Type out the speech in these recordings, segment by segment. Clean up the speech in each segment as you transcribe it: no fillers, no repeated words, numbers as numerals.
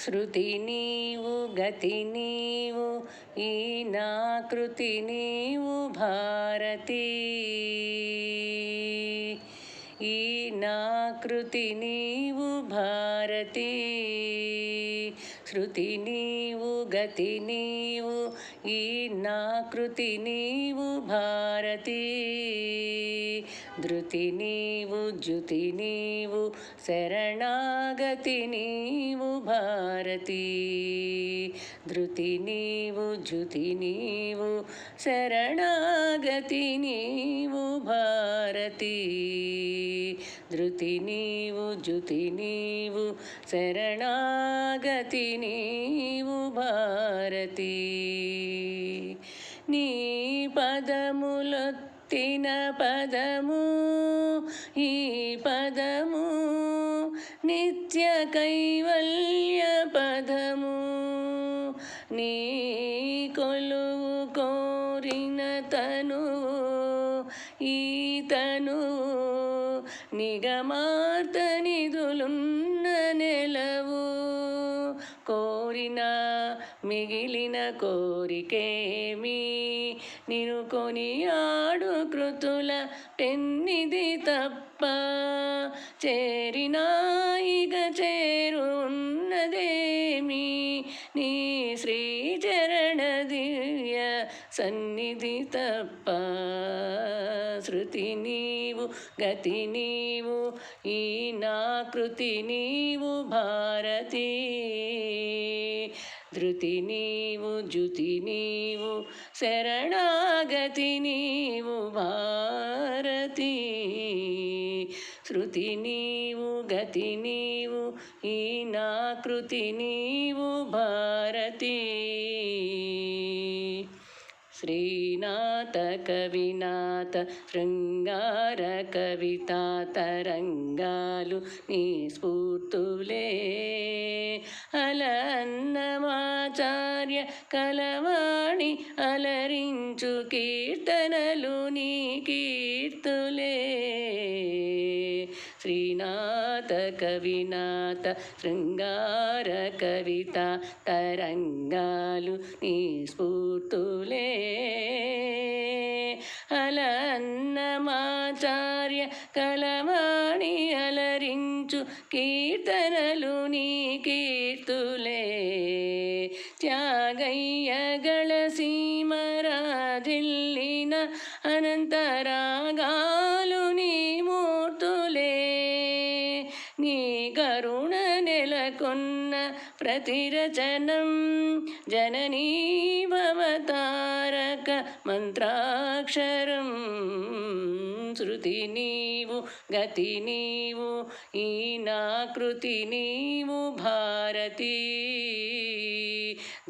శృతి నీవు గతి నీవు ఈ నా కృతి నీవు భారతి ఈ నా కృతి నీవు భారతి శృతి నీవు గతి నీవు ఈ నా కృతి నీవు భారతి ధృతి నీవు జ్యుతి నీవు శరణాగతి నీవు భారతి ధృతి నీవు జ్యుతి నీవు శరణాగతి నీవు భారతి ధృతి నీవు జ్యుతి నీవు శరణాగతి నీవు భారతి నీ పదములొత్తిన పదము ఈ పదము నిత్య కైవల్య పదము నీ కొలువు కోరిన తనువు ఈ తనువు నిగమార్త నిధులున్న నెలవు కోరిన మిగిలిన కోరికేమి నిను కొనియాడు కృతుల పెన్నిది తప్ప చేరినా ఇక చేరున్నదేమి నీ శ్రీచరణ దివ్య సన్నిధి తప్ప శృతి నీవు గతి నీవు ఈ నా కృతి నీవు భారతి ధృతి నీవు జ్యుతి నీవు శరణాగతి నీవు భారతి శృతి నీవు గతి నీవు ఈ నా కృతి నీవు భారతి శ్రీనాథ కవినాథ శృంగార కవితా తరంగాలు నీ స్ఫూర్తులే అలన్నమాచార్య కలవాణి అలరించు కీర్తనలు నీ కీర్తులే శ్రీనాథ కవినాథ శృంగార కవిత తరంగాలు నీ స్ఫూర్తులే అలన్నమాచార్య కలవాణి అలరించు కీర్తనలు నీ కీర్తులే త్యాగయ్యಗಳ సీమరాజిల్లిన అనంతరాగాలు నీ మూర్తులే నీ కరుణ నెలకొన్న ప్రతిరచనం జననీ భవతారక మంత్రాక్షరం శృతి నీవు గతి నీవు ఈ నా కృతి నీవు భారతి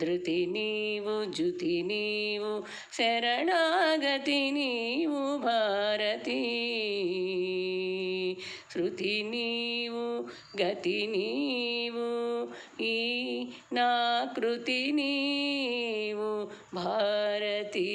ధృతి నీవు జ్యుతి నీవు శరణాగతి నీవు భారతి శృతి నీవు గతి నీవు ఈ నా కృతి నీవు భారతి